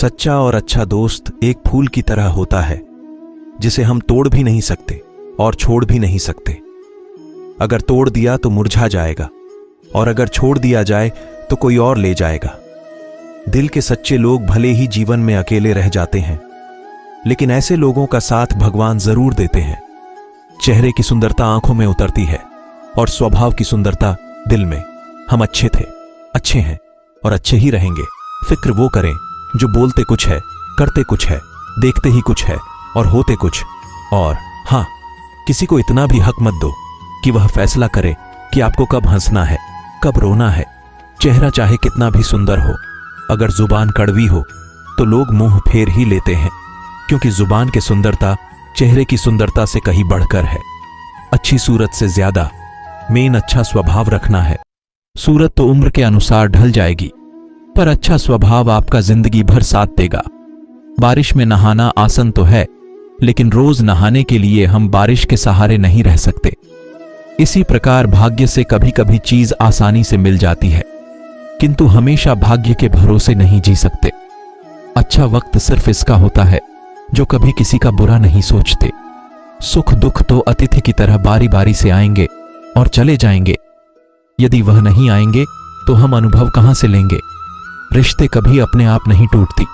सच्चा और अच्छा दोस्त एक फूल की तरह होता है जिसे हम तोड़ भी नहीं सकते और छोड़ भी नहीं सकते। अगर तोड़ दिया तो मुरझा जाएगा और अगर छोड़ दिया जाए तो कोई और ले जाएगा। दिल के सच्चे लोग भले ही जीवन में अकेले रह जाते हैं, लेकिन ऐसे लोगों का साथ भगवान जरूर देते हैं। चेहरे की सुंदरता आंखों में उतरती है और स्वभाव की सुंदरता दिल में। हम अच्छे थे, अच्छे हैं और अच्छे ही रहेंगे। फिक्र वो करें जो बोलते कुछ है, करते कुछ है, देखते ही कुछ है और होते कुछ। और हां, किसी को इतना भी हक मत दो कि वह फैसला करे कि आपको कब हंसना है, कब रोना है। चेहरा चाहे कितना भी सुंदर हो, अगर जुबान कड़वी हो तो लोग मुंह फेर ही लेते हैं, क्योंकि जुबान की सुंदरता चेहरे की सुंदरता से कहीं बढ़कर है। अच्छी सूरत से ज्यादा मेन अच्छा स्वभाव रखना है। सूरत तो उम्र के अनुसार ढल जाएगी, पर अच्छा स्वभाव आपका जिंदगी भर साथ देगा। बारिश में नहाना आसान तो है, लेकिन रोज नहाने के लिए हम बारिश के सहारे नहीं रह सकते। इसी प्रकार भाग्य से कभी कभी चीज आसानी से मिल जाती है, किंतु हमेशा भाग्य के भरोसे नहीं जी सकते। अच्छा वक्त सिर्फ इसका होता है जो कभी किसी का बुरा नहीं सोचते। सुख दुख तो अतिथि की तरह बारी बारी से आएंगे और चले जाएंगे। यदि वह नहीं आएंगे तो हम अनुभव कहां से लेंगे। रिश्ते कभी अपने आप नहीं टूटती।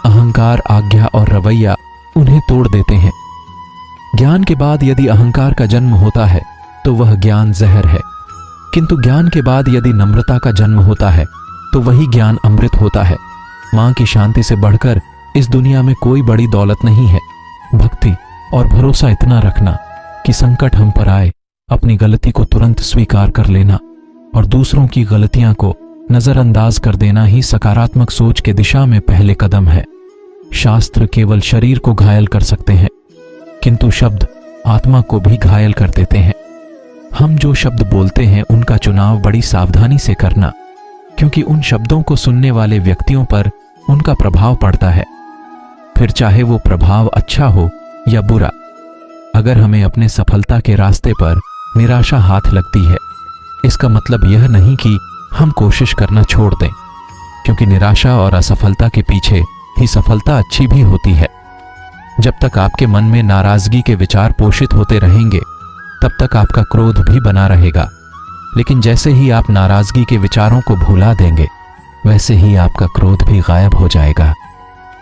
अहंकार, आज्ञा और रवैया उन्हें तोड़ देते हैं। ज्ञान के बाद यदि अहंकार का जन्म होता है तो वह ज्ञान जहर है, किंतु ज्ञान के बाद यदि नम्रता का जन्म होता है तो वही ज्ञान अमृत होता है। मां की शांति से बढ़कर इस दुनिया में कोई बड़ी दौलत नहीं है। भक्ति और भरोसा इतना रखना कि संकट हम पर आए, अपनी गलती को तुरंत स्वीकार कर लेना और दूसरों की गलतियां को नजरअंदाज कर देना ही सकारात्मक सोच के दिशा में पहले कदम है। शास्त्र केवल शरीर को घायल कर सकते हैं, किंतु शब्द आत्मा को भी घायल कर देते हैं। हम जो शब्द बोलते हैं उनका चुनाव बड़ी सावधानी से करना, क्योंकि उन शब्दों को सुनने वाले व्यक्तियों पर उनका प्रभाव पड़ता है, फिर चाहे वो प्रभाव अच्छा हो या बुरा। अगर हमें अपने सफलता के रास्ते पर निराशा हाथ लगती है, इसका मतलब यह नहीं कि हम कोशिश करना छोड़ दें, क्योंकि निराशा और असफलता के पीछे ही सफलता अच्छी भी होती है। जब तक आपके मन में नाराजगी के विचार पोषित होते रहेंगे, तब तक आपका क्रोध भी बना रहेगा। लेकिन जैसे ही आप नाराजगी के विचारों को भुला देंगे, वैसे ही आपका क्रोध भी गायब हो जाएगा।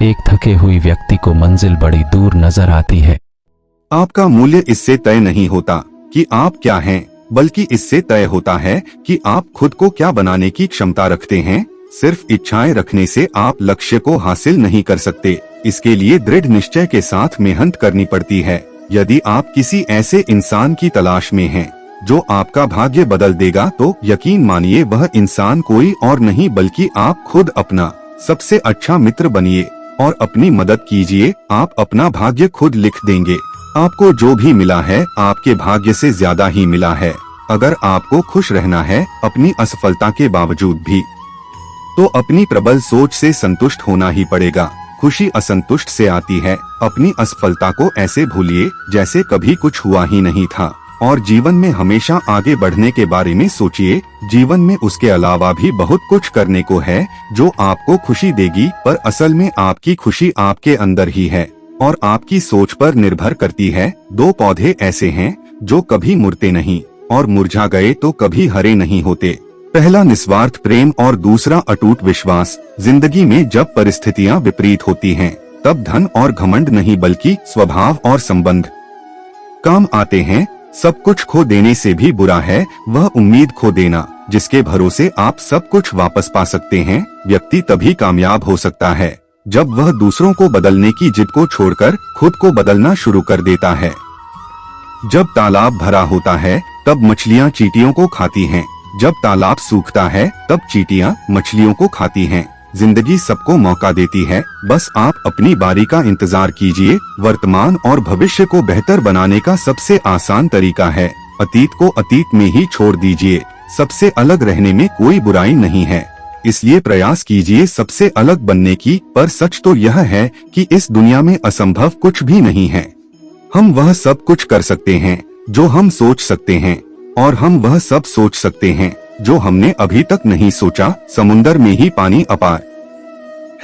एक थके हुए व्यक्ति को मंजिल बड़ी दूर नजर आती है। आपका मूल्य इससे तय नहीं होता कि आप क्या हैं, बल्कि इससे तय होता है कि आप खुद को क्या बनाने की क्षमता रखते हैं। सिर्फ इच्छाएं रखने से आप लक्ष्य को हासिल नहीं कर सकते। इसके लिए दृढ़ निश्चय के साथ मेहनत करनी पड़ती है। यदि आप किसी ऐसे इंसान की तलाश में हैं जो आपका भाग्य बदल देगा, तो यकीन मानिए वह इंसान कोई और नहीं बल्कि आप खुद अपना सबसे अच्छा मित्र बनिए और अपनी मदद कीजिए। आप अपना भाग्य खुद लिख देंगे। आपको जो भी मिला है आपके भाग्य से ज्यादा ही मिला है। अगर आपको खुश रहना है अपनी असफलता के बावजूद भी, तो अपनी प्रबल सोच से संतुष्ट होना ही पड़ेगा। खुशी असंतुष्ट से आती है। अपनी असफलता को ऐसे भूलिए जैसे कभी कुछ हुआ ही नहीं था और जीवन में हमेशा आगे बढ़ने के बारे में सोचिए। जीवन में उसके अलावा भी बहुत कुछ करने को है जो आपको खुशी देगी, पर असल में आपकी खुशी आपके अंदर ही है और आपकी सोच पर निर्भर करती है। दो पौधे ऐसे हैं जो कभी मुड़ते नहीं और मुरझा गए तो कभी हरे नहीं होते। पहला निस्वार्थ प्रेम और दूसरा अटूट विश्वास। जिंदगी में जब परिस्थितियां विपरीत होती हैं, तब धन और घमंड नहीं बल्कि स्वभाव और संबंध काम आते हैं। सब कुछ खो देने से भी बुरा है वह उम्मीद खो देना जिसके भरोसे आप सब कुछ वापस पा सकते हैं। व्यक्ति तभी कामयाब हो सकता है जब वह दूसरों को बदलने की जिद को छोड़कर खुद को बदलना शुरू कर देता है। जब तालाब भरा होता है तब मछलियां चींटियों को खाती हैं। जब तालाब सूखता है तब चींटियां मछलियों को खाती हैं। जिंदगी सबको मौका देती है, बस आप अपनी बारी का इंतजार कीजिए। वर्तमान और भविष्य को बेहतर बनाने का सबसे आसान तरीका है अतीत को अतीत में ही छोड़ दीजिए। सबसे अलग रहने में कोई बुराई नहीं है, इसलिए प्रयास कीजिए सबसे अलग बनने की। पर सच तो यह है कि इस दुनिया में असंभव कुछ भी नहीं है। हम वह सब कुछ कर सकते हैं जो हम सोच सकते हैं, और हम वह सब सोच सकते हैं जो हमने अभी तक नहीं सोचा। समुंदर में ही पानी अपार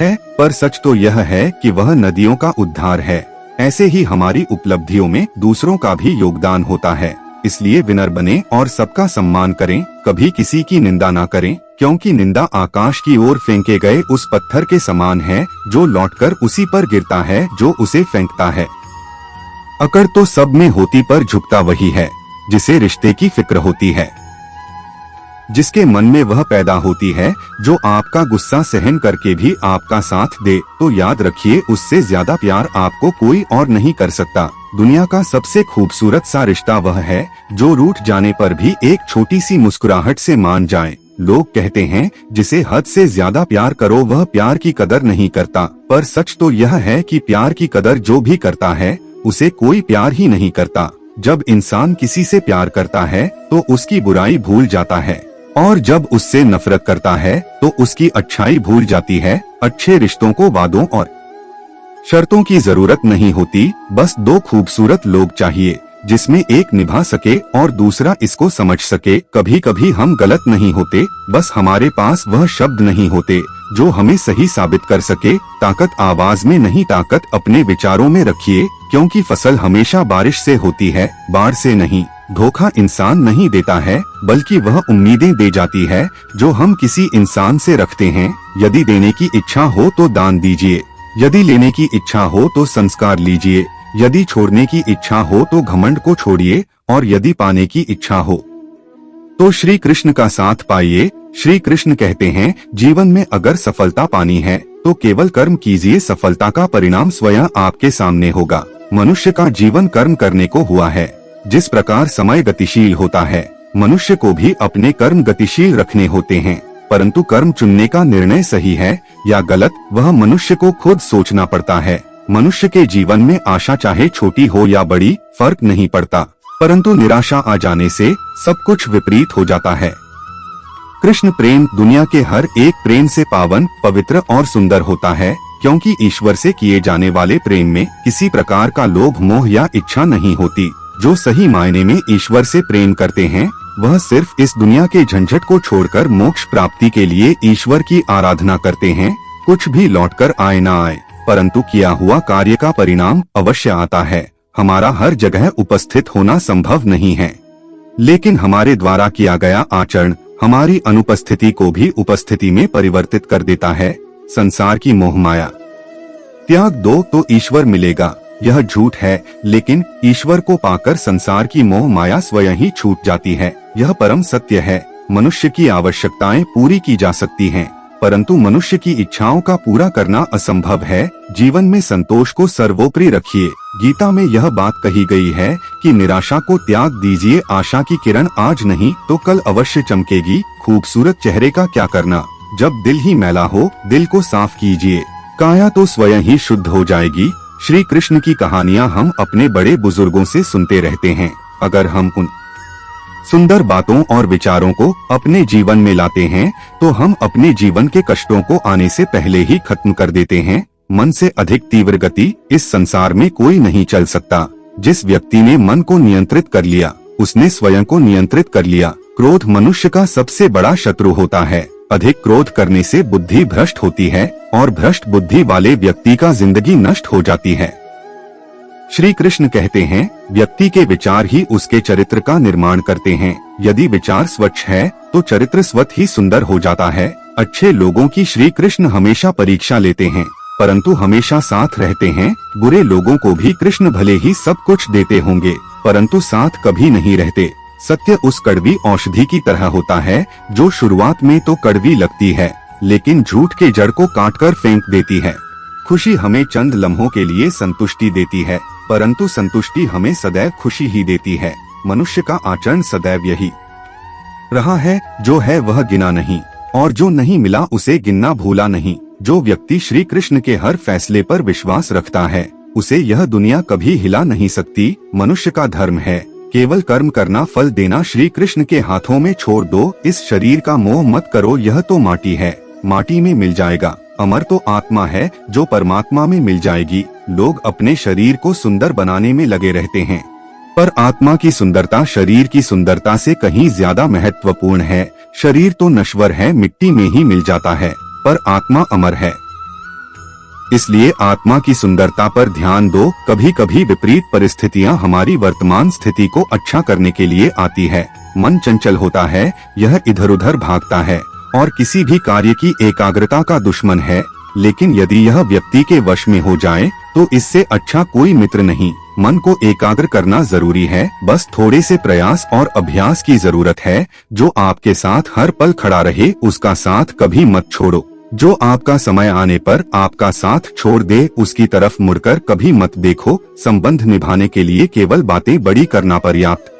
है, पर सच तो यह है कि वह नदियों का उद्धार है। ऐसे ही हमारी उपलब्धियों में दूसरों का भी योगदान होता है। इसलिए विनम्र बने और सबका सम्मान करें, कभी किसी की निंदा ना करें, क्योंकि निंदा आकाश की ओर फेंके गए उस पत्थर के समान है जो लौटकर उसी पर गिरता है जो उसे फेंकता है। अकड़ तो सब में होती पर झुकता वही है जिसे रिश्ते की फिक्र होती है। जिसके मन में वह पैदा होती है जो आपका गुस्सा सहन करके भी आपका साथ दे, तो याद रखिए उससे ज्यादा प्यार आपको कोई और नहीं कर सकता। दुनिया का सबसे खूबसूरत सा रिश्ता वह है जो रूठ जाने पर भी एक छोटी सी मुस्कुराहट से मान जाए। लोग कहते हैं जिसे हद से ज्यादा प्यार करो वह प्यार की कदर नहीं करता, पर सच तो यह है कि प्यार की कदर जो भी करता है उसे कोई प्यार ही नहीं करता। जब इंसान किसी से प्यार करता है तो उसकी बुराई भूल जाता है, और जब उससे नफरत करता है तो उसकी अच्छाई भूल जाती है। अच्छे रिश्तों को वादों और शर्तों की जरूरत नहीं होती, बस दो खूबसूरत लोग चाहिए जिसमें एक निभा सके और दूसरा इसको समझ सके। कभी कभी हम गलत नहीं होते, बस हमारे पास वह शब्द नहीं होते जो हमें सही साबित कर सके। ताकत आवाज में नहीं, ताकत अपने विचारों में रखिए, क्योंकि फसल हमेशा बारिश से होती है, बाढ़ से नहीं। धोखा इंसान नहीं देता है, बल्कि वह उम्मीदें दे जाती है जो हम किसी इंसान से रखते हैं। यदि देने की इच्छा हो तो दान दीजिए, यदि लेने की इच्छा हो तो संस्कार लीजिए, यदि छोड़ने की इच्छा हो तो घमंड को छोड़िए, और यदि पाने की इच्छा हो तो श्री कृष्ण का साथ पाइए। श्री कृष्ण कहते हैं जीवन में अगर सफलता पानी है तो केवल कर्म कीजिए, सफलता का परिणाम स्वयं आपके सामने होगा। मनुष्य का जीवन कर्म करने को हुआ है। जिस प्रकार समय गतिशील होता है, मनुष्य को भी अपने कर्म गतिशील रखने होते हैं, परंतु कर्म चुनने का निर्णय सही है या गलत वह मनुष्य को खुद सोचना पड़ता है। मनुष्य के जीवन में आशा चाहे छोटी हो या बड़ी फर्क नहीं पड़ता, परंतु निराशा आ जाने से सब कुछ विपरीत हो जाता है। कृष्ण प्रेम दुनिया के हर एक प्रेम से पावन, पवित्र और सुंदर होता है, क्योंकि ईश्वर से किए जाने वाले प्रेम में किसी प्रकार का लोभ, मोह या इच्छा नहीं होती। जो सही मायने में ईश्वर से प्रेम करते हैं वह सिर्फ इस दुनिया के झंझट को छोड़कर मोक्ष प्राप्ति के लिए ईश्वर की आराधना करते हैं। कुछ भी लौटकर आए ना आए, परंतु किया हुआ कार्य का परिणाम अवश्य आता है। हमारा हर जगह उपस्थित होना संभव नहीं है, लेकिन हमारे द्वारा किया गया आचरण हमारी अनुपस्थिति को भी उपस्थिति में परिवर्तित कर देता है। संसार की मोह माया त्याग दो तो ईश्वर मिलेगा, यह झूठ है, लेकिन ईश्वर को पाकर संसार की मोह माया स्वयं ही छूट जाती है। यह परम सत्य है। मनुष्य की आवश्यकताएं पूरी की जा सकती हैं, परंतु मनुष्य की इच्छाओं का पूरा करना असंभव है। जीवन में संतोष को सर्वोपरि रखिए। गीता में यह बात कही गई है कि निराशा को त्याग दीजिए, आशा की किरण आज नहीं तो कल अवश्य चमकेगी। खूबसूरत चेहरे का क्या करना, जब दिल ही मैला हो दिल को साफ कीजिए, काया तो स्वयं ही शुद्ध हो जाएगी। श्री कृष्ण की कहानियाँ हम अपने बड़े बुजुर्गों से सुनते रहते हैं। अगर हम उन सुंदर बातों और विचारों को अपने जीवन में लाते हैं तो हम अपने जीवन के कष्टों को आने से पहले ही खत्म कर देते हैं। मन से अधिक तीव्र गति इस संसार में कोई नहीं चल सकता। जिस व्यक्ति ने मन को नियंत्रित कर लिया उसने स्वयं को नियंत्रित कर लिया। क्रोध मनुष्य का सबसे बड़ा शत्रु होता है। अधिक क्रोध करने से बुद्धि भ्रष्ट होती है और भ्रष्ट बुद्धि वाले व्यक्ति का जिंदगी नष्ट हो जाती है। श्री कृष्ण कहते हैं व्यक्ति के विचार ही उसके चरित्र का निर्माण करते हैं। यदि विचार स्वच्छ है तो चरित्र स्वतः ही सुंदर हो जाता है। अच्छे लोगों की श्री कृष्ण हमेशा परीक्षा लेते हैं, परंतु हमेशा साथ रहते हैं। बुरे लोगों को भी कृष्ण भले ही सब कुछ देते होंगे, परंतु साथ कभी नहीं रहते। सत्य उस कड़वी औषधि की तरह होता है जो शुरुआत में तो कड़वी लगती है, लेकिन झूठ के जड़ को काटकर फेंक देती है। खुशी हमें चंद लम्हों के लिए संतुष्टि देती है, परंतु संतुष्टि हमें सदैव खुशी ही देती है। मनुष्य का आचरण सदैव यही रहा है, जो है वह गिना नहीं और जो नहीं मिला उसे गिनना भूला नहीं। जो व्यक्ति श्री कृष्ण के हर फैसले पर विश्वास रखता है उसे यह दुनिया कभी हिला नहीं सकती। मनुष्य का धर्म है केवल कर्म करना, फल देना श्री कृष्ण के हाथों में छोड़ दो। इस शरीर का मोह मत करो, यह तो माटी है, माटी में मिल जाएगा। अमर तो आत्मा है जो परमात्मा में मिल जाएगी। लोग अपने शरीर को सुंदर बनाने में लगे रहते हैं, पर आत्मा की सुंदरता शरीर की सुंदरता से कहीं ज्यादा महत्वपूर्ण है। शरीर तो नश्वर है, मिट्टी में ही मिल जाता है, पर आत्मा अमर है। इसलिए आत्मा की सुंदरता पर ध्यान दो। कभी कभी विपरीत परिस्थितियां हमारी वर्तमान स्थिति को अच्छा करने के लिए आती है। मन चंचल होता है, यह इधर उधर भागता है और किसी भी कार्य की एकाग्रता का दुश्मन है। लेकिन यदि यह व्यक्ति के वश में हो जाए तो इससे अच्छा कोई मित्र नहीं। मन को एकाग्र करना जरूरी है, बस थोड़े से प्रयास और अभ्यास की जरूरत है। जो आपके साथ हर पल खड़ा रहे उसका साथ कभी मत छोड़ो। जो आपका समय आने पर आपका साथ छोड़ दे उसकी तरफ मुड़कर कभी मत देखो। संबंध निभाने के लिए केवल बातें बड़ी करना पर्याप्त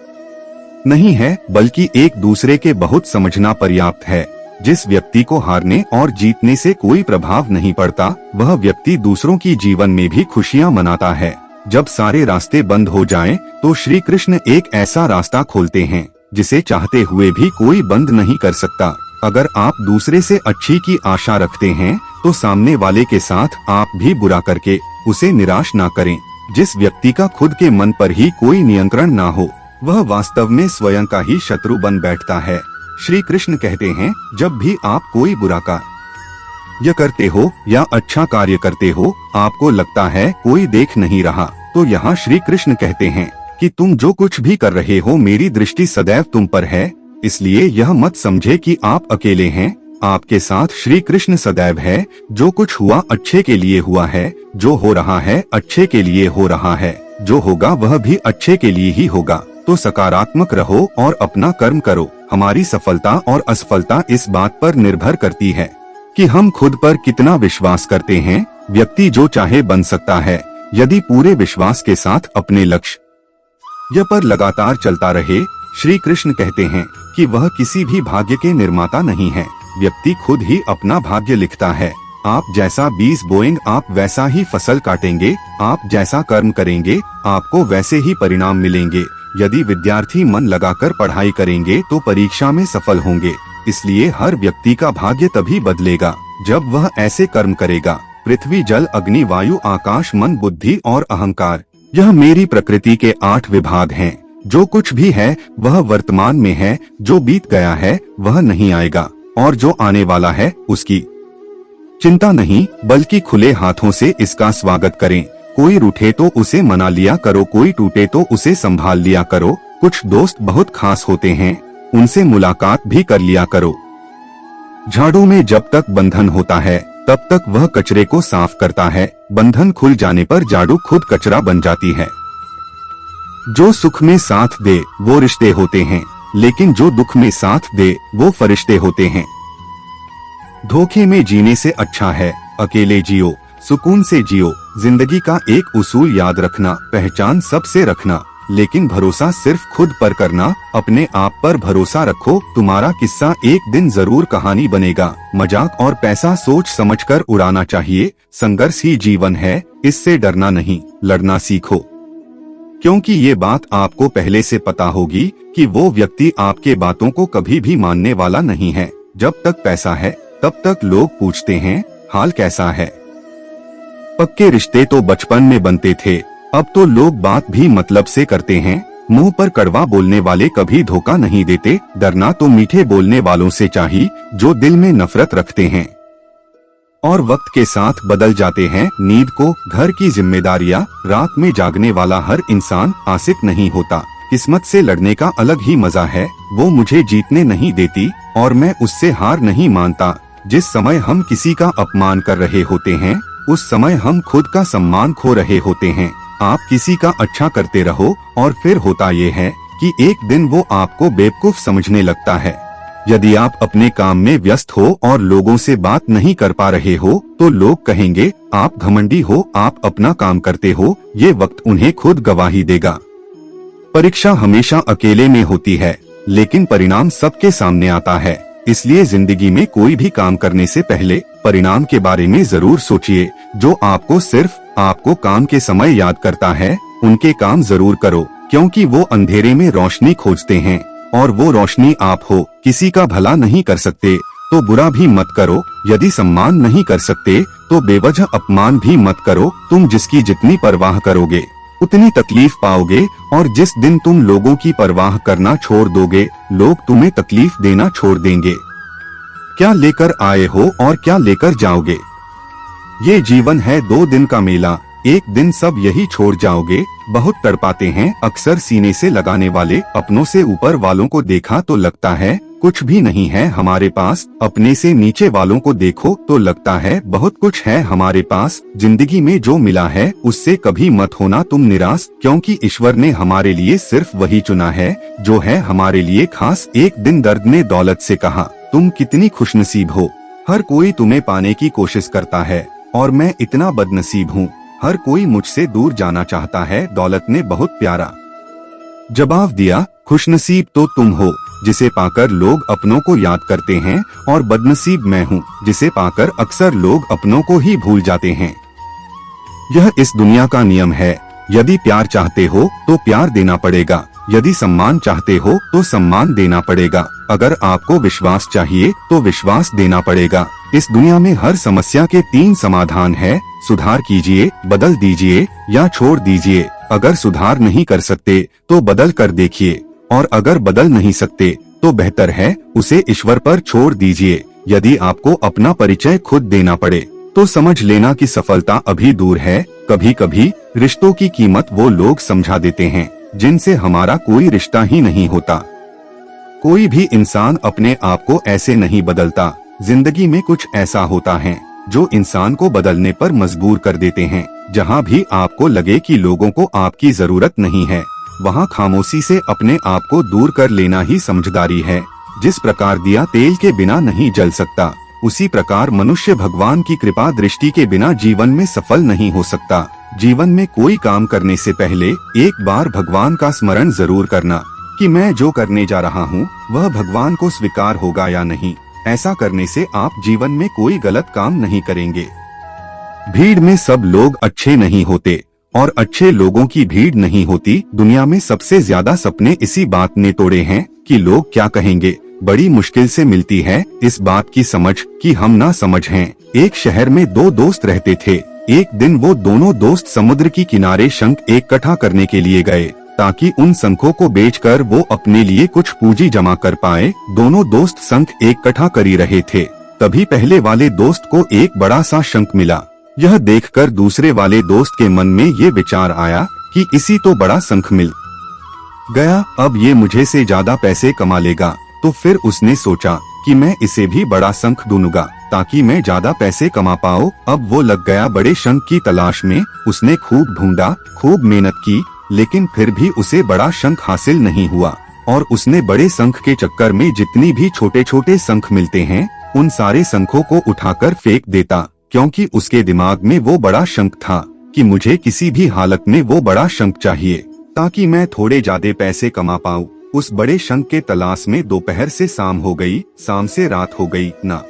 नहीं है, बल्कि एक दूसरे के बहुत समझना पर्याप्त है। जिस व्यक्ति को हारने और जीतने से कोई प्रभाव नहीं पड़ता, वह व्यक्ति दूसरों की जीवन में भी खुशियां मनाता है। जब सारे रास्ते बंद हो जाएं, तो श्री कृष्ण एक ऐसा रास्ता खोलते हैं जिसे चाहते हुए भी कोई बंद नहीं कर सकता। अगर आप दूसरे से अच्छी की आशा रखते हैं तो सामने वाले के साथ आप भी बुरा करके उसे निराश ना करें। जिस व्यक्ति का खुद के मन पर ही कोई नियंत्रण ना हो, वह वास्तव में स्वयं का ही शत्रु बन बैठता है। श्री कृष्ण कहते हैं, जब भी आप कोई बुरा कार्य करते हो या अच्छा कार्य करते हो, आपको लगता है कोई देख नहीं रहा, तो यहाँ श्री कृष्ण कहते हैं कि तुम जो कुछ भी कर रहे हो मेरी दृष्टि सदैव तुम पर है। इसलिए यह मत समझे कि आप अकेले हैं, आपके साथ श्री कृष्ण सदैव है। जो कुछ हुआ अच्छे के लिए हुआ है, जो हो रहा है अच्छे के लिए हो रहा है, जो होगा वह भी अच्छे के लिए ही होगा। तो सकारात्मक रहो और अपना कर्म करो। हमारी सफलता और असफलता इस बात पर निर्भर करती है कि हम खुद पर कितना विश्वास करते हैं। व्यक्ति जो चाहे बन सकता है, यदि पूरे विश्वास के साथ अपने लक्ष्य पर लगातार चलता रहे। श्री कृष्ण कहते हैं कि वह किसी भी भाग्य के निर्माता नहीं है, व्यक्ति खुद ही अपना भाग्य लिखता है। आप जैसा बीज बोएंगे आप वैसा ही फसल काटेंगे, आप जैसा कर्म करेंगे आपको वैसे ही परिणाम मिलेंगे। यदि विद्यार्थी मन लगाकर पढ़ाई करेंगे तो परीक्षा में सफल होंगे। इसलिए हर व्यक्ति का भाग्य तभी बदलेगा जब वह ऐसे कर्म करेगा। पृथ्वी, जल, अग्नि, वायु, आकाश, मन, बुद्धि और अहंकार, यह मेरी प्रकृति के 8 विभाग हैं। जो कुछ भी है वह वर्तमान में है, जो बीत गया है वह नहीं आएगा, और जो आने वाला है उसकी चिंता नहीं, बल्कि खुले हाथों से इसका स्वागत करें। कोई रूठे तो उसे मना लिया करो, कोई टूटे तो उसे संभाल लिया करो। कुछ दोस्त बहुत खास होते हैं, उनसे मुलाकात भी कर लिया करो। झाड़ू में जब तक बंधन होता है तब तक वह कचरे को साफ करता है, बंधन खुल जाने पर झाड़ू खुद कचरा बन जाती है। जो सुख में साथ दे वो रिश्ते होते हैं, लेकिन जो दुख में साथ दे वो फरिश्ते होते हैं। धोखे में जीने से अच्छा है अकेले जियो, सुकून से जियो। जिंदगी का एक उसूल याद रखना, पहचान सबसे रखना, लेकिन भरोसा सिर्फ खुद पर करना। अपने आप पर भरोसा रखो, तुम्हारा किस्सा एक दिन जरूर कहानी बनेगा। मजाक और पैसा सोच समझकर उड़ाना चाहिए। संघर्ष ही जीवन है, इससे डरना नहीं, लड़ना सीखो। क्योंकि ये बात आपको पहले से पता होगी कि वो व्यक्ति आपके बातों को कभी भी मानने वाला नहीं है। जब तक पैसा है तब तक लोग पूछते हैं हाल कैसा है। पक्के रिश्ते तो बचपन में बनते थे, अब तो लोग बात भी मतलब से करते हैं। मुंह पर कड़वा बोलने वाले कभी धोखा नहीं देते। डरना तो मीठे बोलने वालों से चाहिए जो दिल में नफरत रखते हैं और वक्त के साथ बदल जाते हैं। नींद को, घर की जिम्मेदारियां, रात में जागने वाला हर इंसान आशिक नहीं होता। किस्मत से लड़ने का अलग ही मजा है, वो मुझे जीतने नहीं देती और मैं उससे हार नहीं मानता। जिस समय हम किसी का अपमान कर रहे होते हैं उस समय हम खुद का सम्मान खो रहे होते हैं। आप किसी का अच्छा करते रहो और फिर होता ये है कि एक दिन वो आपको बेवकूफ समझने लगता है। यदि आप अपने काम में व्यस्त हो और लोगों से बात नहीं कर पा रहे हो तो लोग कहेंगे आप घमंडी हो, आप अपना काम करते हो। ये वक्त उन्हें खुद गवाही देगा। परीक्षा हमेशा अकेले में होती है, लेकिन परिणाम सबके सामने आता है। इसलिए जिंदगी में कोई भी काम करने से पहले परिणाम के बारे में जरूर सोचिए। जो आपको सिर्फ आपको काम के समय याद करता है उनके काम जरूर करो, क्योंकि वो अंधेरे में रोशनी खोजते हैं और वो रोशनी आप हो। किसी का भला नहीं कर सकते तो बुरा भी मत करो। यदि सम्मान नहीं कर सकते तो बेवजह अपमान भी मत करो। तुम जिसकी जितनी परवाह करोगे उतनी तकलीफ पाओगे, और जिस दिन तुम लोगों की परवाह करना छोड़ दोगे लोग तुम्हें तकलीफ देना छोड़ देंगे। क्या लेकर आए हो और क्या लेकर जाओगे, ये जीवन है 2 दिन का मेला, एक दिन सब यही छोड़ जाओगे। बहुत तड़पाते हैं अक्सर सीने से लगाने वाले, अपनों से ऊपर वालों को देखा तो लगता है कुछ भी नहीं है हमारे पास, अपने से नीचे वालों को देखो तो लगता है बहुत कुछ है हमारे पास। जिंदगी में जो मिला है उससे कभी मत होना तुम निराश, क्योंकि ईश्वर ने हमारे लिए सिर्फ वही चुना है जो है हमारे लिए खास। एक दिन दर्द ने दौलत से कहा, तुम कितनी खुशनसीब हो, हर कोई तुम्हें पाने की कोशिश करता है और मैं इतना बदनसीब हूँ, हर कोई मुझसे दूर जाना चाहता है। दौलत ने बहुत प्यारा जवाब दिया, खुशनसीब तो तुम हो जिसे पाकर लोग अपनों को याद करते हैं, और बदनसीब मैं हूँ जिसे पाकर अक्सर लोग अपनों को ही भूल जाते हैं। यह इस दुनिया का नियम है, यदि प्यार चाहते हो तो प्यार देना पड़ेगा, यदि सम्मान चाहते हो तो सम्मान देना पड़ेगा, अगर आपको विश्वास चाहिए तो विश्वास देना पड़ेगा। इस दुनिया में हर समस्या के 3 समाधान है, सुधार कीजिए, बदल दीजिए या छोड़ दीजिए। अगर सुधार नहीं कर सकते तो बदल कर देखिए, और अगर बदल नहीं सकते तो बेहतर है उसे ईश्वर पर छोड़ दीजिए। यदि आपको अपना परिचय खुद देना पड़े तो समझ लेना कि सफलता अभी दूर है। कभी कभी रिश्तों की कीमत वो लोग समझा देते हैं जिनसे हमारा कोई रिश्ता ही नहीं होता। कोई भी इंसान अपने आप को ऐसे नहीं बदलता, जिंदगी में कुछ ऐसा होता है जो इंसान को बदलने पर मजबूर कर देते हैं। जहाँ भी आपको लगे कि लोगों को आपकी जरूरत नहीं है, वहाँ खामोशी से अपने आप को दूर कर लेना ही समझदारी है। जिस प्रकार दिया तेल के बिना नहीं जल सकता, उसी प्रकार मनुष्य भगवान की कृपा दृष्टि के बिना जीवन में सफल नहीं हो सकता। जीवन में कोई काम करने से पहले एक बार भगवान का स्मरण जरूर करना कि मैं जो करने जा रहा हूँ वह भगवान को स्वीकार होगा या नहीं। ऐसा करने से आप जीवन में कोई गलत काम नहीं करेंगे। भीड़ में सब लोग अच्छे नहीं होते और अच्छे लोगों की भीड़ नहीं होती। दुनिया में सबसे ज्यादा सपने इसी बात ने तोड़े हैं कि लोग क्या कहेंगे। बड़ी मुश्किल से मिलती है इस बात की समझ कि हम ना समझ हैं। एक शहर में 2 दोस्त रहते थे। एक दिन वो दोनों दोस्त समुद्र की किनारे शंख इकट्ठा करने के लिए गए ताकि उन शंखों को बेचकर वो अपने लिए कुछ पूंजी जमा कर पाए। दोनों दोस्त शंख इकट्ठा कर ही रहे थे, तभी पहले वाले दोस्त को एक बड़ा सा शंख मिला। यह देखकर दूसरे वाले दोस्त के मन में ये विचार आया कि इसी तो बड़ा शंख मिल गया, अब ये मुझे से ज्यादा पैसे कमा लेगा। तो फिर उसने सोचा कि मैं इसे भी बड़ा शंख दूंगा ताकि मैं ज्यादा पैसे कमा पाऊं। अब वो लग गया बड़े शंख की तलाश में। उसने खूब ढूंढा, खूब मेहनत की, लेकिन फिर भी उसे बड़ा शंख हासिल नहीं हुआ। और उसने बड़े शंख के चक्कर में जितनी भी छोटे छोटे शंख मिलते हैं उन सारे शंखों को उठाकर फेंक देता, क्योंकि उसके दिमाग में वो बड़ा शंख था कि मुझे किसी भी हालत में वो बड़ा शंख चाहिए ताकि मैं थोड़े ज्यादा पैसे कमा पाऊं। उस बड़े शंख के तलाश में दोपहर से शाम हो गई, शाम से रात हो गई ना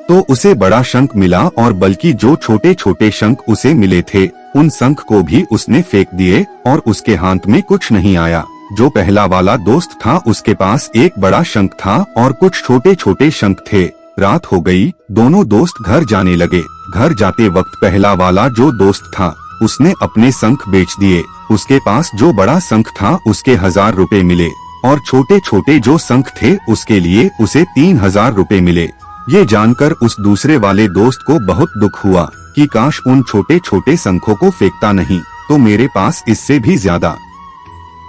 तो उसे बड़ा शंख मिला, और बल्कि जो छोटे छोटे शंख उसे मिले थे उन शंख को भी उसने फेंक दिए और उसके हाथ में कुछ नहीं आया। जो पहला वाला दोस्त था उसके पास एक बड़ा शंख था और कुछ छोटे छोटे शंख थे। रात हो गई, दोनों दोस्त घर जाने लगे। घर जाते वक्त पहला वाला जो दोस्त था उसने अपने शंख बेच दिए। उसके पास जो बड़ा शंख था उसके 1000 रुपए मिले, और छोटे छोटे जो शंख थे उसके लिए उसे 3000 रुपए मिले। ये जानकर उस दूसरे वाले दोस्त को बहुत दुख हुआ कि काश उन छोटे छोटे शंखों को फेंकता नहीं तो मेरे पास इससे भी ज्यादा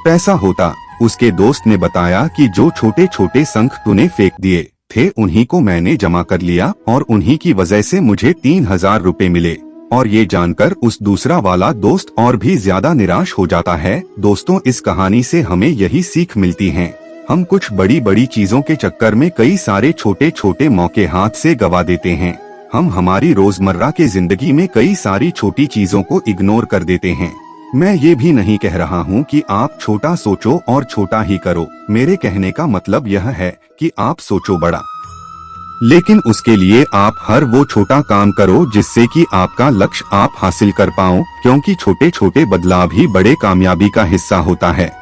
पैसा होता। उसके दोस्त ने बताया कि जो छोटे छोटे शंख तूने फेंक दिए थे उन्हीं को मैंने जमा कर लिया और उन्हीं की वजह से मुझे 3000 रुपए मिले। और ये जानकर उस दूसरा वाला दोस्त और भी ज्यादा निराश हो जाता है। दोस्तों, इस कहानी से हमें यही सीख मिलती है, हम कुछ बड़ी बड़ी चीजों के चक्कर में कई सारे छोटे छोटे मौके हाथ से गवा देते हैं। हम हमारी रोजमर्रा के जिंदगी में कई सारी छोटी चीजों को इग्नोर कर देते हैं। मैं ये भी नहीं कह रहा हूँ कि आप छोटा सोचो और छोटा ही करो। मेरे कहने का मतलब यह है कि आप सोचो बड़ा, लेकिन उसके लिए आप हर वो छोटा काम करो जिससे कि आपका लक्ष्य आप हासिल कर पाओ, क्योंकि छोटे छोटे बदलाव ही बड़े कामयाबी का हिस्सा होता है।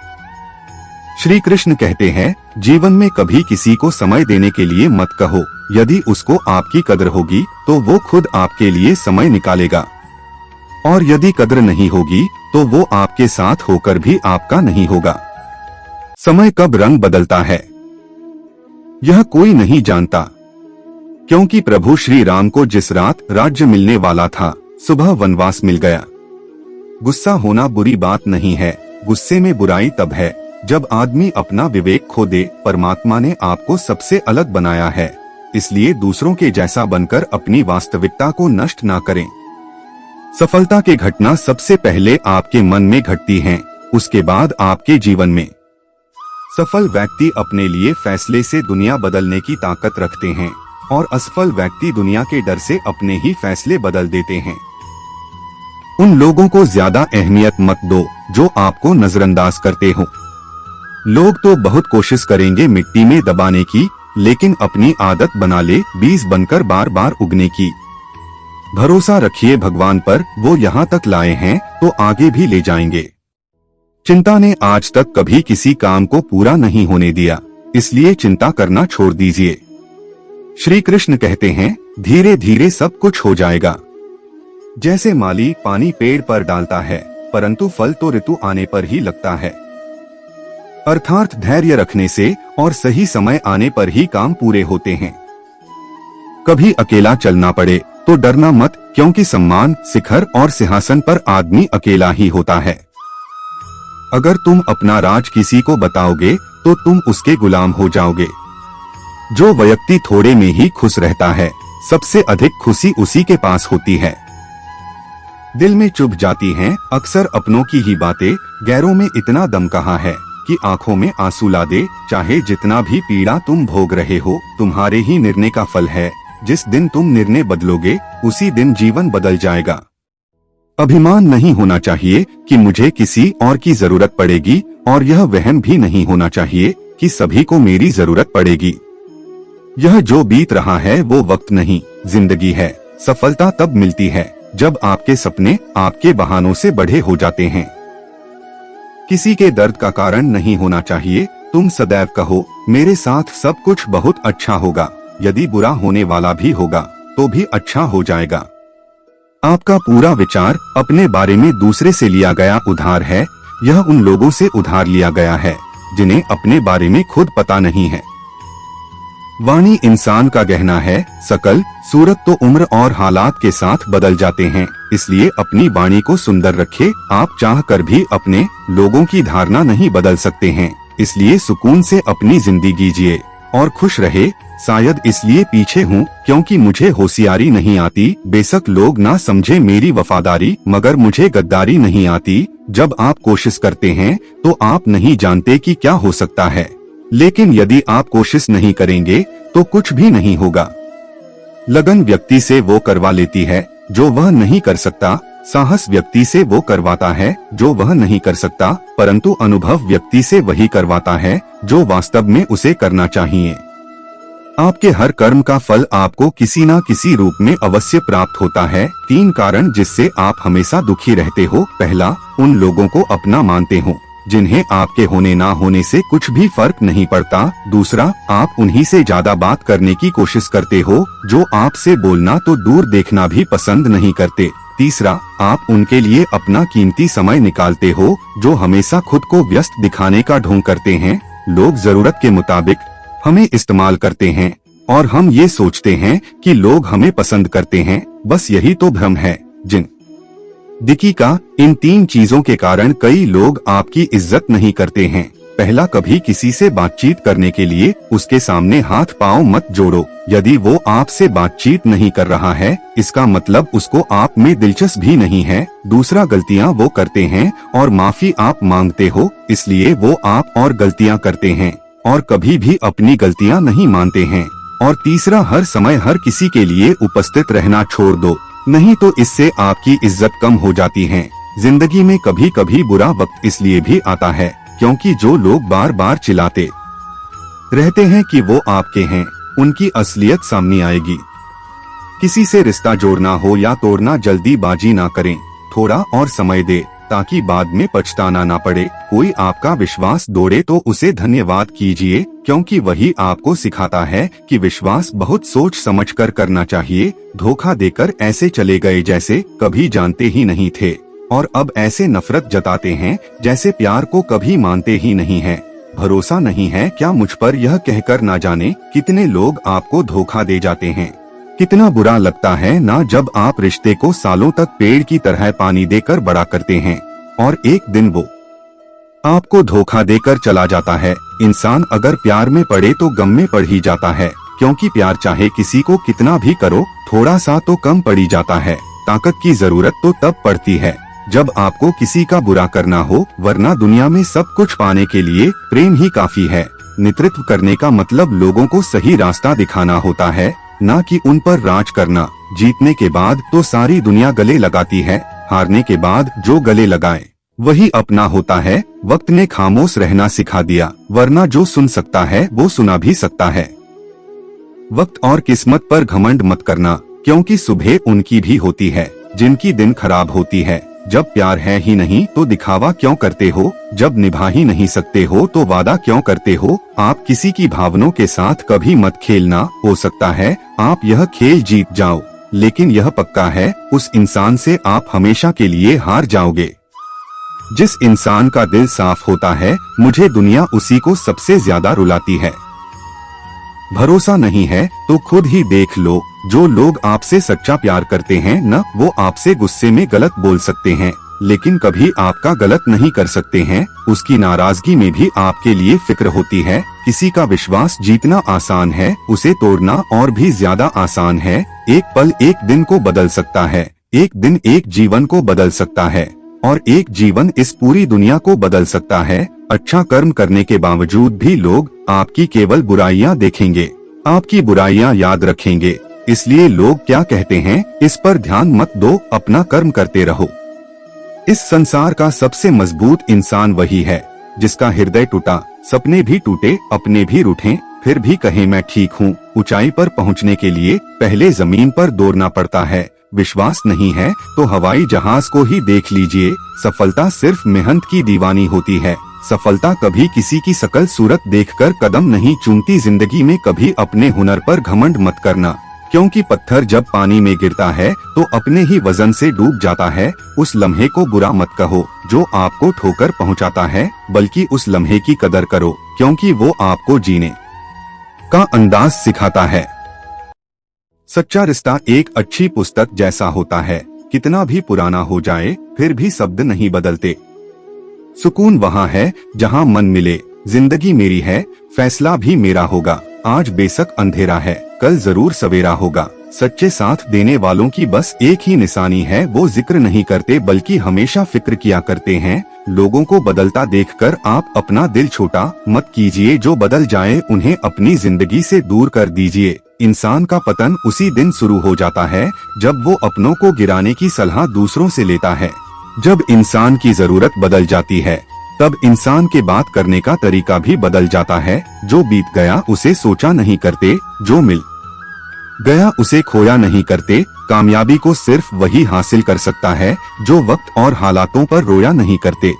श्री कृष्ण कहते हैं, जीवन में कभी किसी को समय देने के लिए मत कहो। यदि उसको आपकी कदर होगी तो वो खुद आपके लिए समय निकालेगा, और यदि कदर नहीं होगी तो वो आपके साथ होकर भी आपका नहीं होगा। समय कब रंग बदलता है यह कोई नहीं जानता। क्योंकि प्रभु श्री राम को जिस रात राज्य मिलने वाला था, सुबह वनवास मिल गया। गुस्सा होना बुरी बात नहीं है, गुस्से में बुराई तब है जब आदमी अपना विवेक खो दे। परमात्मा ने आपको सबसे अलग बनाया है, इसलिए दूसरों के जैसा बनकर अपनी वास्तविकता को नष्ट ना करें। सफलता की घटना सबसे पहले आपके मन में घटती है, उसके बाद आपके जीवन में। सफल व्यक्ति अपने लिए फैसले से दुनिया बदलने की ताकत रखते हैं और असफल व्यक्ति दुनिया के डर से अपने ही फैसले बदल देते हैं। उन लोगों को ज्यादा अहमियत मत दो जो आपको नजरअंदाज करते हो। लोग तो बहुत कोशिश करेंगे मिट्टी में दबाने की, लेकिन अपनी आदत बना ले बीज बनकर बार बार उगने की। भरोसा रखिए भगवान पर, वो यहाँ तक लाए हैं तो आगे भी ले जाएंगे। चिंता ने आज तक कभी किसी काम को पूरा नहीं होने दिया, इसलिए चिंता करना छोड़ दीजिए। श्री कृष्ण कहते हैं, धीरे धीरे सब कुछ हो जाएगा। जैसे माली पानी पेड़ पर डालता है, परंतु फल तो ऋतु आने पर ही लगता है। अर्थात धैर्य रखने से और सही समय आने पर ही काम पूरे होते हैं। कभी अकेला चलना पड़े तो डरना मत, क्योंकि सम्मान, शिखर और सिंहासन पर आदमी अकेला ही होता है। अगर तुम अपना राज किसी को बताओगे तो तुम उसके गुलाम हो जाओगे। जो व्यक्ति थोड़े में ही खुश रहता है, सबसे अधिक खुशी उसी के पास होती है। दिल में चुभ जाती हैं अक्सर अपनों की ही बातें, गैरों में इतना दम कहाँ है कि आंखों में आंसू ला दे। चाहे जितना भी पीड़ा तुम भोग रहे हो, तुम्हारे ही निर्णय का फल है। जिस दिन तुम निर्णय बदलोगे, उसी दिन जीवन बदल जाएगा। अभिमान नहीं होना चाहिए कि मुझे किसी और की जरूरत पड़ेगी, और यह वहम भी नहीं होना चाहिए कि सभी को मेरी जरूरत पड़ेगी। यह जो बीत रहा है वो वक्त नहीं, जिंदगी है। सफलता तब मिलती है जब आपके सपने आपके बहानों से बड़े हो जाते हैं। किसी के दर्द का कारण नहीं होना चाहिए। तुम सदैव कहो, मेरे साथ सब कुछ बहुत अच्छा होगा। यदि बुरा होने वाला भी होगा तो भी अच्छा हो जाएगा। आपका पूरा विचार अपने बारे में दूसरे से लिया गया उधार है। यह उन लोगों से उधार लिया गया है जिन्हें अपने बारे में खुद पता नहीं है। वाणी इंसान का गहना है। सकल सूरत तो उम्र और हालात के साथ बदल जाते हैं, इसलिए अपनी वाणी को सुंदर रखे। आप चाह कर भी अपने लोगों की धारणा नहीं बदल सकते हैं, इसलिए सुकून से अपनी जिंदगी जिए और खुश रहे। शायद इसलिए पीछे हूँ क्योंकि मुझे होशियारी नहीं आती। बेशक लोग ना समझे मेरी वफादारी, मगर मुझे गद्दारी नहीं आती। जब आप कोशिश करते हैं तो आप नहीं जानते कि क्या हो सकता है, लेकिन यदि आप कोशिश नहीं करेंगे तो कुछ भी नहीं होगा। लगन व्यक्ति से वो करवा लेती है जो वह नहीं कर सकता। साहस व्यक्ति से वो करवाता है जो वह नहीं कर सकता, परंतु अनुभव व्यक्ति से वही करवाता है जो वास्तव में उसे करना चाहिए। आपके हर कर्म का फल आपको किसी न किसी रूप में अवश्य प्राप्त होता है। 3 कारण जिससे आप हमेशा दुखी रहते हो। पहला, उन लोगों को अपना मानते हो जिन्हें आपके होने ना होने से कुछ भी फर्क नहीं पड़ता। दूसरा, आप उन्हीं से ज्यादा बात करने की कोशिश करते हो जो आपसे बोलना तो दूर देखना भी पसंद नहीं करते। तीसरा, आप उनके लिए अपना कीमती समय निकालते हो जो हमेशा खुद को व्यस्त दिखाने का ढोंग करते हैं। लोग जरूरत के मुताबिक हमें इस्तेमाल करते हैं और हम ये सोचते हैं कि लोग हमें पसंद करते हैं। बस यही तो भ्रम है। जिंदगी का इन 3 चीजों के कारण कई लोग आपकी इज्जत नहीं करते हैं। पहला, कभी किसी से बातचीत करने के लिए उसके सामने हाथ पांव मत जोड़ो। यदि वो आपसे बातचीत नहीं कर रहा है, इसका मतलब उसको आप में दिलचस्पी नहीं है। दूसरा, गलतियां वो करते हैं और माफी आप मांगते हो, इसलिए वो आप और गलतियां करते हैं और कभी भी अपनी गलतियां नहीं मानते हैं। और तीसरा, हर समय हर किसी के लिए उपस्थित रहना छोड़ दो, नहीं तो इससे आपकी इज्जत कम हो जाती है। जिंदगी में कभी कभी बुरा वक्त इसलिए भी आता है क्योंकि जो लोग बार बार चिल्लाते रहते हैं कि वो आपके हैं, उनकी असलियत सामने आएगी। किसी से रिश्ता जोड़ना हो या तोड़ना, जल्दीबाजी ना करें, थोड़ा और समय दे ताकि बाद में पछताना ना पड़े। कोई आपका विश्वास तोड़े तो उसे धन्यवाद कीजिए, क्योंकि वही आपको सिखाता है कि विश्वास बहुत सोच समझकर करना चाहिए। धोखा देकर ऐसे चले गए जैसे कभी जानते ही नहीं थे, और अब ऐसे नफरत जताते हैं जैसे प्यार को कभी मानते ही नहीं है। भरोसा नहीं है क्या मुझ पर, यह कहकर ना जाने कितने लोग आपको धोखा दे जाते हैं। कितना बुरा लगता है ना जब आप रिश्ते को सालों तक पेड़ की तरह पानी देकर बड़ा करते हैं और एक दिन वो आपको धोखा देकर चला जाता है। इंसान अगर प्यार में पड़े तो गम में पड़ ही जाता है, क्योंकि प्यार चाहे किसी को कितना भी करो थोड़ा सा तो कम पड़ी जाता है। ताकत की जरूरत तो तब पड़ती है जब आपको किसी का बुरा करना हो, वरना दुनिया में सब कुछ पाने के लिए प्रेम ही काफी है। नेतृत्व करने का मतलब लोगों को सही रास्ता दिखाना होता है, ना कि उन पर राज करना। जीतने के बाद तो सारी दुनिया गले लगाती है, हारने के बाद जो गले लगाए वही अपना होता है। वक्त ने खामोश रहना सिखा दिया, वरना जो सुन सकता है वो सुना भी सकता है। वक्त और किस्मत पर घमंड मत करना, क्योंकि सुबह उनकी भी होती है जिनकी दिन खराब होती है। जब प्यार है ही नहीं तो दिखावा क्यों करते हो? जब निभा ही नहीं सकते हो तो वादा क्यों करते हो? आप किसी की भावनाओं के साथ कभी मत खेलना। हो सकता है आप यह खेल जीत जाओ, लेकिन यह पक्का है उस इंसान से आप हमेशा के लिए हार जाओगे। जिस इंसान का दिल साफ होता है, मुझे दुनिया उसी को सबसे ज्यादा रुलाती है। भरोसा नहीं है तो खुद ही देख लो, जो लोग आपसे सच्चा प्यार करते हैं न, वो आपसे गुस्से में गलत बोल सकते हैं लेकिन कभी आपका गलत नहीं कर सकते हैं। उसकी नाराजगी में भी आपके लिए फिक्र होती है। किसी का विश्वास जीतना आसान है, उसे तोड़ना और भी ज्यादा आसान है। एक पल एक दिन को बदल सकता है, एक दिन एक जीवन को बदल सकता है और एक जीवन इस पूरी दुनिया को बदल सकता है। अच्छा कर्म करने के बावजूद भी लोग आपकी केवल बुराइयां देखेंगे, आपकी बुराइयां याद रखेंगे। इसलिए लोग क्या कहते हैं इस पर ध्यान मत दो, अपना कर्म करते रहो। इस संसार का सबसे मजबूत इंसान वही है जिसका हृदय टूटा, सपने भी टूटे, अपने भी रूठे, फिर भी कहे मैं ठीक हूँ। ऊंचाई पर पहुँचने के लिए पहले जमीन पर दौड़ना पड़ता है। विश्वास नहीं है तो हवाई जहाज को ही देख लीजिए। सफलता सिर्फ मेहनत की दीवानी होती है। सफलता कभी किसी की शकल सूरत देखकर कदम नहीं चूमती। जिंदगी में कभी अपने हुनर पर घमंड मत करना, क्योंकि पत्थर जब पानी में गिरता है तो अपने ही वजन से डूब जाता है। उस लम्हे को बुरा मत कहो जो आपको ठोकर पहुंचाता है, बल्कि उस लम्हे की कदर करो, क्योंकि वो आपको जीने का अंदाज सिखाता है। सच्चा रिश्ता एक अच्छी पुस्तक जैसा होता है, कितना भी पुराना हो जाए फिर भी शब्द नहीं बदलते। सुकून वहाँ है जहाँ मन मिले। जिंदगी मेरी है, फैसला भी मेरा होगा। आज बेशक अंधेरा है, कल जरूर सवेरा होगा। सच्चे साथ देने वालों की बस एक ही निशानी है, वो जिक्र नहीं करते बल्कि हमेशा फिक्र किया करते हैं। लोगों को बदलता देखकर आप अपना दिल छोटा मत कीजिए। जो बदल जाए उन्हें अपनी जिंदगी से दूर कर दीजिए। इंसान का पतन उसी दिन शुरू हो जाता है जब वो अपनों को गिराने की सलाह दूसरों से लेता है। जब इंसान की जरूरत बदल जाती है तब इंसान के बात करने का तरीका भी बदल जाता है। जो बीत गया उसे सोचा नहीं करते, जो मिल गया उसे खोया नहीं करते। कामयाबी को सिर्फ वही हासिल कर सकता है जो वक्त और हालातों पर रोया नहीं करते।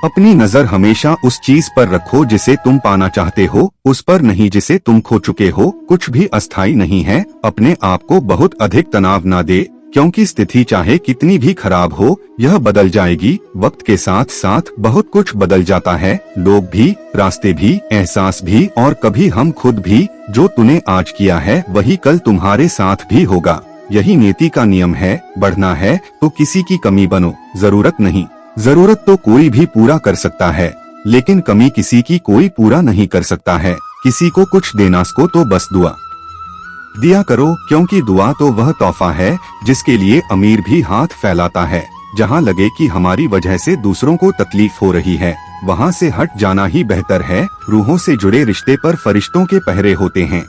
अपनी नजर हमेशा उस चीज पर रखो जिसे तुम पाना चाहते हो, उस पर नहीं जिसे तुम खो चुके हो। कुछ भी अस्थायी नहीं है। अपने आप को बहुत अधिक तनाव ना दे, क्योंकि स्थिति चाहे कितनी भी खराब हो यह बदल जाएगी। वक्त के साथ साथ बहुत कुछ बदल जाता है, लोग भी, रास्ते भी, एहसास भी और कभी हम खुद भी। जो तूने आज किया है वही कल तुम्हारे साथ भी होगा। यही नियति का नियम है। बढ़ना है तो किसी की कमी बनो, जरूरत नहीं। जरूरत तो कोई भी पूरा कर सकता है, लेकिन कमी किसी की कोई पूरा नहीं कर सकता है। किसी को कुछ देना को तो बस दुआ दिया करो, क्योंकि दुआ तो वह तोहफा है जिसके लिए अमीर भी हाथ फैलाता है। जहाँ लगे कि हमारी वजह से दूसरों को तकलीफ हो रही है, वहाँ से हट जाना ही बेहतर है। रूहों से जुड़े रिश्ते पर फरिश्तों के पहरे होते हैं।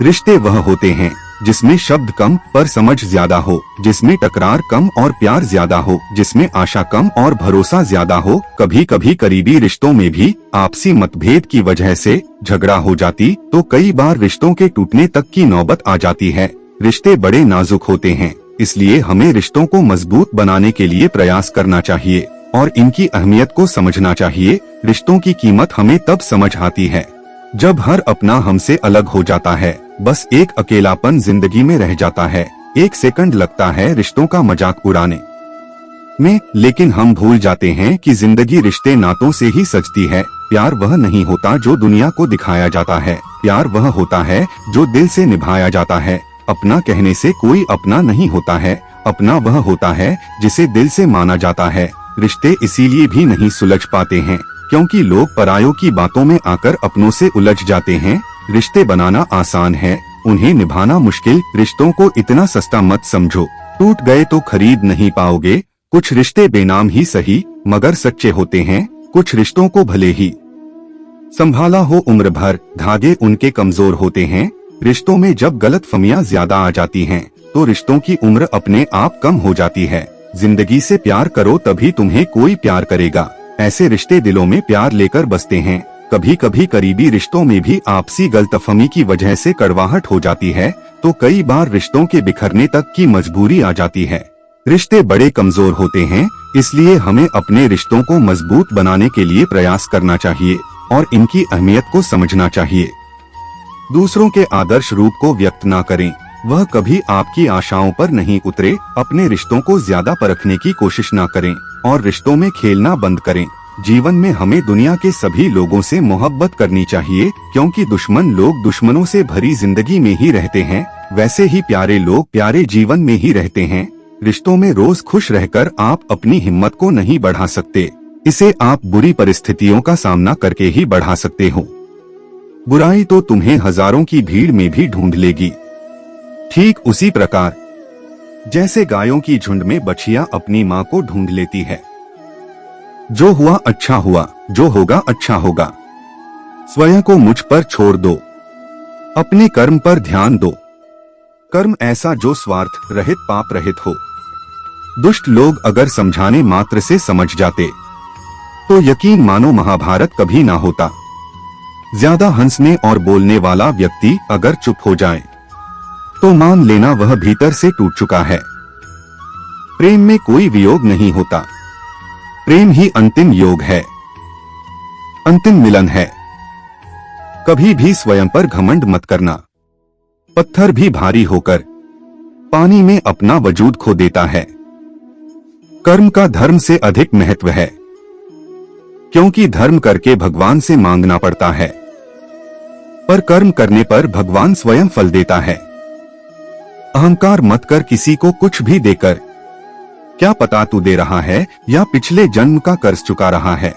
रिश्ते वह होते हैं जिसमें शब्द कम पर समझ ज्यादा हो, जिसमें टकरार कम और प्यार ज्यादा हो, जिसमें आशा कम और भरोसा ज्यादा हो। कभी कभी करीबी रिश्तों में भी आपसी मतभेद की वजह से झगड़ा हो जाती तो कई बार रिश्तों के टूटने तक की नौबत आ जाती है। रिश्ते बड़े नाजुक होते हैं, इसलिए हमें रिश्तों को मजबूत बनाने के लिए प्रयास करना चाहिए और इनकी अहमियत को समझना चाहिए। रिश्तों की कीमत हमें तब समझ आती है जब हर अपना हमसे अलग हो जाता है। बस एक अकेलापन जिंदगी में रह जाता है। एक सेकंड लगता है रिश्तों का मजाक उड़ाने में, लेकिन हम भूल जाते हैं कि जिंदगी रिश्ते नातों से ही सजती है। प्यार वह नहीं होता जो दुनिया को दिखाया जाता है, प्यार वह होता है जो दिल से निभाया जाता है। अपना कहने से कोई अपना नहीं होता है, अपना वह होता है जिसे दिल से माना जाता है। रिश्ते इसीलिए भी नहीं सुलझ पाते हैं क्योंकि लोग परायों की बातों में आकर अपनों से उलझ जाते हैं। रिश्ते बनाना आसान है, उन्हें निभाना मुश्किल। रिश्तों को इतना सस्ता मत समझो, टूट गए तो खरीद नहीं पाओगे। कुछ रिश्ते बेनाम ही सही मगर सच्चे होते हैं। कुछ रिश्तों को भले ही संभाला हो उम्र भर, धागे उनके कमजोर होते हैं। रिश्तों में जब गलतफहमियां ज्यादा आ जाती हैं, तो रिश्तों की उम्र अपने आप कम हो जाती है। जिंदगी से प्यार करो तभी तुम्हें कोई प्यार करेगा। ऐसे रिश्ते दिलों में प्यार लेकर बसते हैं। कभी कभी करीबी रिश्तों में भी आपसी गलतफहमी की वजह से कड़वाहट हो जाती है, तो कई बार रिश्तों के बिखरने तक की मजबूरी आ जाती है। रिश्ते बड़े कमजोर होते हैं, इसलिए हमें अपने रिश्तों को मजबूत बनाने के लिए प्रयास करना चाहिए और इनकी अहमियत को समझना चाहिए। दूसरों के आदर्श रूप को व्यक्त न करें, वह कभी आपकी आशाओं पर नहीं उतरे। अपने रिश्तों को ज्यादा परखने की कोशिश न करें और रिश्तों में खेलना बंद करें। जीवन में हमें दुनिया के सभी लोगों से मोहब्बत करनी चाहिए, क्योंकि दुश्मन लोग दुश्मनों से भरी जिंदगी में ही रहते हैं, वैसे ही प्यारे लोग प्यारे जीवन में ही रहते हैं। रिश्तों में रोज खुश रहकर आप अपनी हिम्मत को नहीं बढ़ा सकते, इसे आप बुरी परिस्थितियों का सामना करके ही बढ़ा सकते हो। बुराई तो तुम्हें हजारों की भीड़ में भी ढूंढ लेगी। ठीक उसी प्रकार जैसे गायों की झुंड में बछिया अपनी माँ को ढूंढ लेती है। जो हुआ अच्छा हुआ, जो होगा अच्छा होगा। स्वयं को मुझ पर छोड़ दो, अपने कर्म पर ध्यान दो। कर्म ऐसा जो स्वार्थ रहित पाप रहित हो। दुष्ट लोग अगर समझाने मात्र से समझ जाते तो यकीन मानो महाभारत कभी ना होता। ज्यादा हंसने और बोलने वाला व्यक्ति अगर चुप हो जाए तो मान लेना वह भीतर से टूट चुका है। प्रेम में कोई वियोग नहीं होता, प्रेम ही अंतिम योग है, अंतिम मिलन है। कभी भी स्वयं पर घमंड मत करना। पत्थर भी भारी होकर पानी में अपना वजूद खो देता है। कर्म का धर्म से अधिक महत्व है, क्योंकि धर्म करके भगवान से मांगना पड़ता है, पर कर्म करने पर भगवान स्वयं फल देता है। अहंकार मत कर किसी को कुछ भी देकर, क्या पता तू दे रहा है या पिछले जन्म का कर्ज चुका रहा है।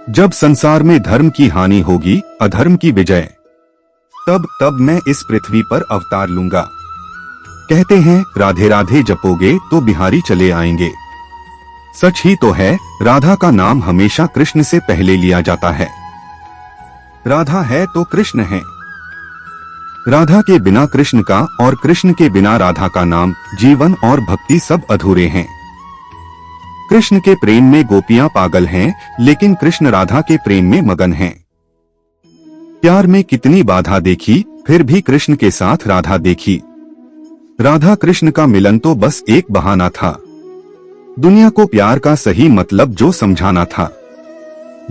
जब संसार में धर्म की हानि होगी, अधर्म की विजय, तब मैं इस पृथ्वी पर अवतार लूंगा। कहते हैं राधे राधे जपोगे तो बिहारी चले आएंगे। सच ही तो है, राधा का नाम हमेशा कृष्ण से पहले लिया जाता है। राधा है तो कृष्ण है। राधा के बिना कृष्ण का और कृष्ण के बिना राधा का नाम, जीवन और भक्ति सब अधूरे हैं। कृष्ण के प्रेम में गोपियां पागल हैं, लेकिन कृष्ण राधा के प्रेम में मगन हैं। प्यार में कितनी बाधा देखी, फिर भी कृष्ण के साथ राधा देखी। राधा कृष्ण का मिलन तो बस एक बहाना था, दुनिया को प्यार का सही मतलब जो समझाना था।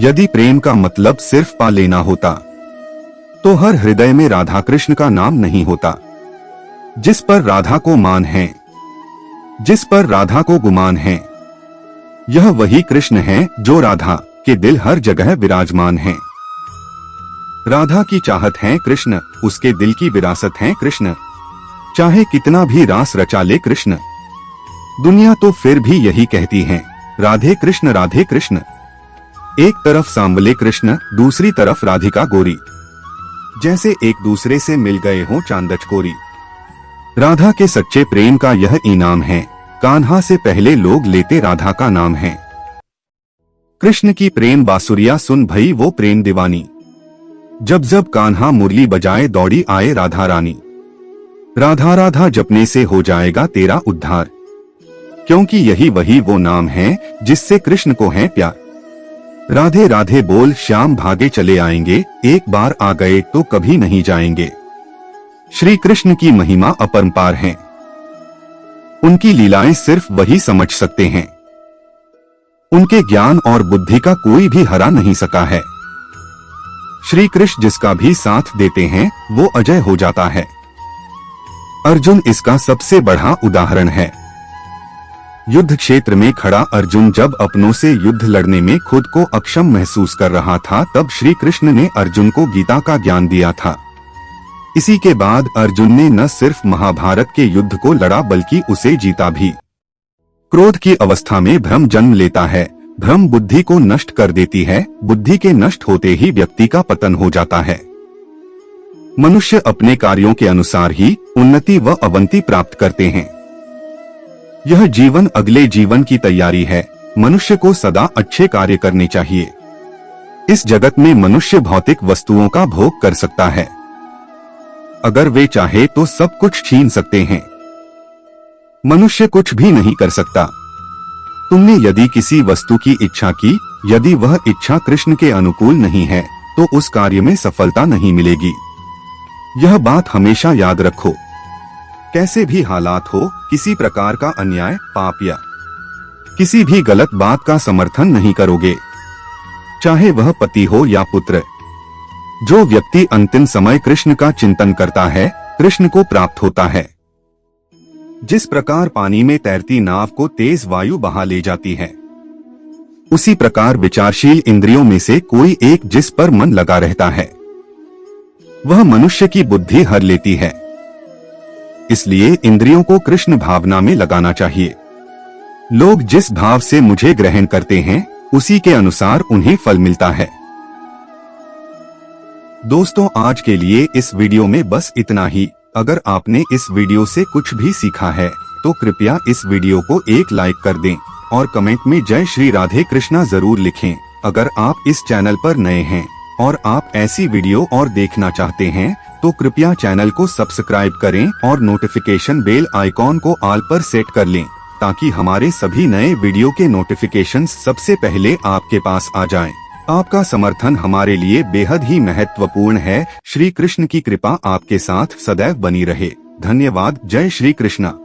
यदि प्रेम का मतलब सिर्फ पा लेना होता, तो हर हृदय में राधा कृष्ण का नाम नहीं होता। जिस पर राधा को मान है, जिस पर राधा को गुमान है, यह वही कृष्ण है जो राधा के दिल हर जगह विराजमान है। राधा की चाहत है कृष्ण, उसके दिल की विरासत है कृष्ण। चाहे कितना भी रास रचा ले कृष्ण, दुनिया तो फिर भी यही कहती है राधे कृष्ण राधे कृष्ण। एक तरफ सांवले कृष्ण, दूसरी तरफ राधिका गोरी, जैसे एक दूसरे से मिल गए हों चांद चकोरी। राधा के सच्चे प्रेम का यह इनाम है, कान्हा से पहले लोग लेते राधा का नाम है। कृष्ण की प्रेम बांसुरिया सुन भई वो प्रेम दीवानी, जब जब कान्हा मुरली बजाए दौड़ी आए राधा रानी। राधा राधा जपने से हो जाएगा तेरा उद्धार, क्योंकि यही वही वो नाम है जिससे कृष्ण को है प्यार। राधे राधे बोल श्याम भागे चले आएंगे, एक बार आ गए तो कभी नहीं जाएंगे। श्री कृष्ण की महिमा अपरंपार है, उनकी लीलाएं सिर्फ वही समझ सकते हैं। उनके ज्ञान और बुद्धि का कोई भी हरा नहीं सका है। श्री कृष्ण जिसका भी साथ देते हैं वो अजय हो जाता है। अर्जुन इसका सबसे बड़ा उदाहरण है। युद्ध क्षेत्र में खड़ा अर्जुन जब अपनों से युद्ध लड़ने में खुद को अक्षम महसूस कर रहा था, तब श्री कृष्ण ने अर्जुन को गीता का ज्ञान दिया था। इसी के बाद अर्जुन ने न सिर्फ महाभारत के युद्ध को लड़ा बल्कि उसे जीता भी। क्रोध की अवस्था में भ्रम जन्म लेता है। भ्रम बुद्धि को नष्ट कर देती है। बुद्धि के नष्ट होते ही व्यक्ति का पतन हो जाता है। मनुष्य अपने कार्यों के अनुसार ही उन्नति व अवंति प्राप्त करते हैं। यह जीवन अगले जीवन की तैयारी है। मनुष्य को सदा अच्छे कार्य करने चाहिए। इस जगत में मनुष्य भौतिक वस्तुओं का भोग कर सकता है। अगर वे चाहे तो सब कुछ छीन सकते हैं। मनुष्य कुछ भी नहीं कर सकता। तुमने यदि किसी वस्तु की इच्छा की, यदि वह इच्छा कृष्ण के अनुकूल नहीं है तो उस कार्य में सफलता नहीं मिलेगी। यह बात हमेशा याद रखो। कैसे भी हालात हो, किसी प्रकार का अन्याय, पाप या किसी भी गलत बात का समर्थन नहीं करोगे, चाहे वह पति हो या पुत्र। जो व्यक्ति अंतिम समय कृष्ण का चिंतन करता है, कृष्ण को प्राप्त होता है। जिस प्रकार पानी में तैरती नाव को तेज वायु बहा ले जाती है, उसी प्रकार विचारशील इंद्रियों में से कोई एक जिस पर मन लगा रहता है, वह मनुष्य की बुद्धि हर लेती है। इसलिए इंद्रियों को कृष्ण भावना में लगाना चाहिए। लोग जिस भाव से मुझे ग्रहण करते हैं, उसी के अनुसार उन्हें फल मिलता है। दोस्तों, आज के लिए इस वीडियो में बस इतना ही। अगर आपने इस वीडियो से कुछ भी सीखा है तो कृपया इस वीडियो को एक लाइक कर दें और कमेंट में जय श्री राधे कृष्णा जरूर लिखें। अगर आप इस चैनल पर नए हैं और आप ऐसी वीडियो और देखना चाहते हैं तो कृपया चैनल को सब्सक्राइब करें और नोटिफिकेशन बेल आइकॉन को ऑल पर सेट कर लें, ताकि हमारे सभी नए वीडियो के नोटिफिकेशंस सबसे पहले आपके पास आ जाएं। आपका समर्थन हमारे लिए बेहद ही महत्वपूर्ण है। श्री कृष्ण की कृपा आपके साथ सदैव बनी रहे। धन्यवाद। जय श्री कृष्णा।